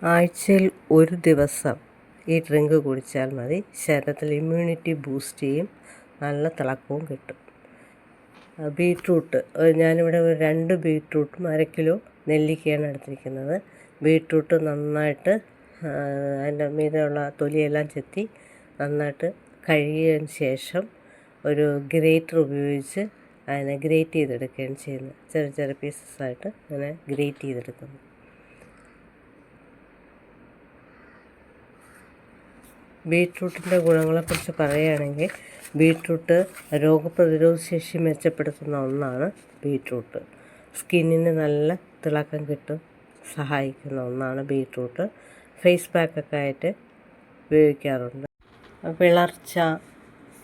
ആഴ്ചയിൽ ഒരു ദിവസം ഈ ഡ്രിങ്ക് കുടിച്ചാൽ മതി. ശരീരത്തിൽ ഇമ്മ്യൂണിറ്റി ബൂസ്റ്റ് ചെയ്യും, നല്ല തിളക്കവും കിട്ടും. ബീട്രൂട്ട് ഞാനിവിടെ ഒരു 2 ബീട്രൂട്ടും 1 കിലോ നെല്ലിക്കയാണ് എടുത്തിരിക്കുന്നത്. ബീട്രൂട്ട് നന്നായിട്ട് അതിൻ്റെ മീതെയുള്ള തൊലിയെല്ലാം ചെത്തി നന്നായിട്ട് കഴുകിയതിന് ശേഷം ഒരു ഗ്രേറ്റർ ഉപയോഗിച്ച് അതിനെ ഗ്രേറ്റ് ചെയ്തെടുക്കുകയാണ് ചെയ്യുന്നത്. ചെറിയ ചെറിയ പീസസായിട്ട് അങ്ങനെ ഗ്രേറ്റ് ചെയ്തെടുക്കുന്നു. ബീട്രൂട്ടിൻ്റെ ഗുണങ്ങളെക്കുറിച്ച് പറയുകയാണെങ്കിൽ ബീട്രൂട്ട് രോഗപ്രതിരോധ ശേഷി മെച്ചപ്പെടുത്തുന്ന ഒന്നാണ്. ബീട്രൂട്ട് സ്കിന്നിന് നല്ല തിളക്കം കിട്ടും, സഹായിക്കുന്ന ഒന്നാണ് ബീട്രൂട്ട്. ഫേസ് പാക്കൊക്കെ ആയിട്ട് ഉപയോഗിക്കാറുണ്ട്. വിളർച്ച,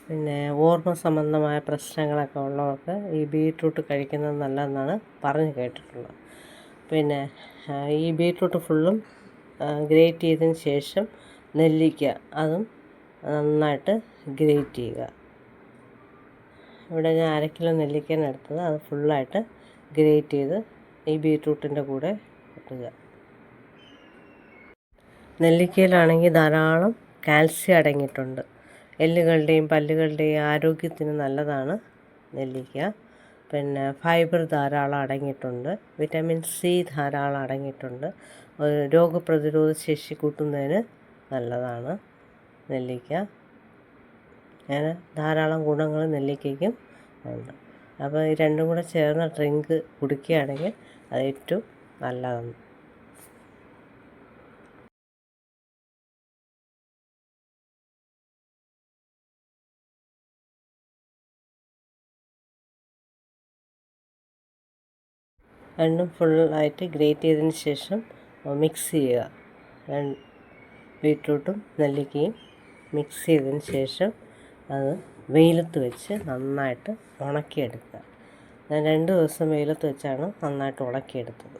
പിന്നെ ഓർമ്മ സംബന്ധമായ പ്രശ്നങ്ങളൊക്കെ ഉള്ളവർക്ക് ഈ ബീട്രൂട്ട് കഴിക്കുന്നത് നല്ലതെന്നാണ് പറഞ്ഞു കേട്ടിട്ടുള്ളത്. പിന്നെ ഈ ബീട്രൂട്ട് ഫുള്ളും ഗ്രേറ്റ് ചെയ്തതിന് ശേഷം നെല്ലിക്ക അതും നന്നായിട്ട് ഗ്രേറ്റ് ചെയ്യുക. ഇവിടെ ഞാൻ 1 കിലോ നെല്ലിക്കയാണ് എടുത്തത്. അത് ഫുള്ളായിട്ട് ഗ്രേറ്റ് ചെയ്ത് ഈ ബീട്രൂട്ടിൻ്റെ കൂടെ ഇടുക. നെല്ലിക്കയിലാണെങ്കിൽ ധാരാളം കാൽസ്യം അടങ്ങിയിട്ടുണ്ട്. എല്ലുകളുടെയും പല്ലുകളുടെയും ആരോഗ്യത്തിന് നല്ലതാണ് നെല്ലിക്ക. പിന്നെ ഫൈബർ ധാരാളം അടങ്ങിയിട്ടുണ്ട്. വിറ്റാമിൻ സി ധാരാളം അടങ്ങിയിട്ടുണ്ട്. രോഗപ്രതിരോധ ശേഷി കൂട്ടുന്നതിന് നല്ലതാണ് നെല്ലിക്ക. അങ്ങനെ ധാരാളം ഗുണങ്ങൾ നെല്ലിക്കയ്ക്കും ഉണ്ട്. അപ്പോൾ ഈ രണ്ടും കൂടെ ചേർന്ന ഡ്രിങ്ക് കുടിക്കുകയാണെങ്കിൽ അത് ഏറ്റവും നല്ലതാണ്. രണ്ടും ഫുള്ളായിട്ട് ഗ്രേറ്റ് ചെയ്തതിന് ശേഷം മിക്സ് ചെയ്യുക. ബീട്രൂട്ടും നെല്ലിക്കയും മിക്സ് ചെയ്തതിന് ശേഷം അത് വെയിലത്ത് വെച്ച് നന്നായിട്ട് ഉണക്കിയെടുക്കുക. ഞാൻ 2 ദിവസം വെയിലത്ത് വെച്ചാണ് നന്നായിട്ട് ഉണക്കിയെടുത്തത്.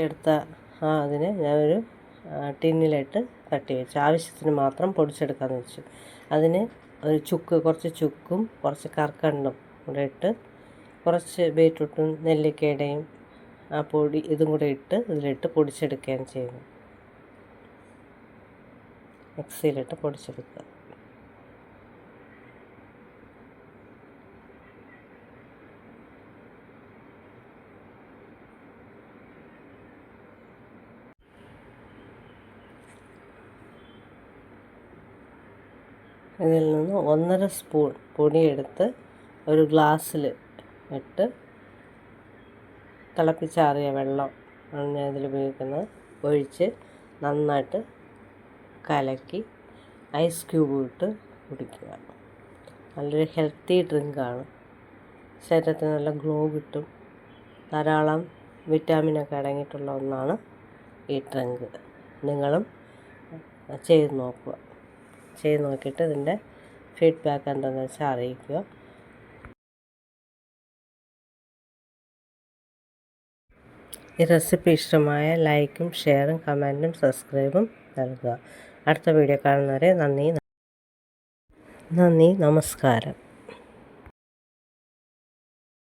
എടുത്ത അതിന് ഞാനൊരു ടിന്നിലിട്ട് തട്ടി വെച്ചു. ആവശ്യത്തിന് മാത്രം പൊടിച്ചെടുക്കാമെന്ന് വെച്ചു. അതിന് ഒരു കുറച്ച് ചുക്കും കുറച്ച് കർക്കണ്ടും കൂടെ ഇട്ട് കുറച്ച് ബീട്രൂട്ടും നെല്ലിക്കയുടെയും ആ പൊടി ഇതും കൂടെ ഇട്ട് ഇതിലിട്ട് പൊടിച്ചെടുക്കുകയാണ് ചെയ്യുന്നത്. മിക്സിയിലിട്ട് പൊടിച്ചെടുക്കുക. ഇതിൽ നിന്ന് 1.5 സ്പൂൺ പൊടിയെടുത്ത് ഒരു ഗ്ലാസ്സിൽ ഇട്ട് തിളപ്പിച്ചാറിയ വെള്ളം ആണ് ഇതിൽ ഉപയോഗിക്കുന്നത്. ഒഴിച്ച് നന്നായിട്ട് കലക്കി ഐസ് ക്യൂബ് ഇട്ട് കുടിക്കുക. നല്ലൊരു ഹെൽത്തി ഡ്രിങ്കാണ്. ശരീരത്തിന് നല്ല ഗ്ലോ കിട്ടും. ധാരാളം വിറ്റാമിനൊക്കെ അടങ്ങിയിട്ടുള്ള ഒന്നാണ് ഈ ഡ്രിങ്ക്. നിങ്ങളും ചെയ്ത് നോക്കുക. ചെയ്ത് നോക്കിയിട്ട് ഇതിൻ്റെ ഫീഡ്ബാക്ക് എന്താണെന്ന് വെച്ചാൽ അറിയിക്കുക. ഈ റെസിപ്പി ഇഷ്ടമായ ലൈക്കും ഷെയറും കമൻറ്റും സബ്സ്ക്രൈബും നൽകുക. അടുത്ത വീഡിയോ കാണുന്നവരെ നന്ദി, നമസ്കാരം.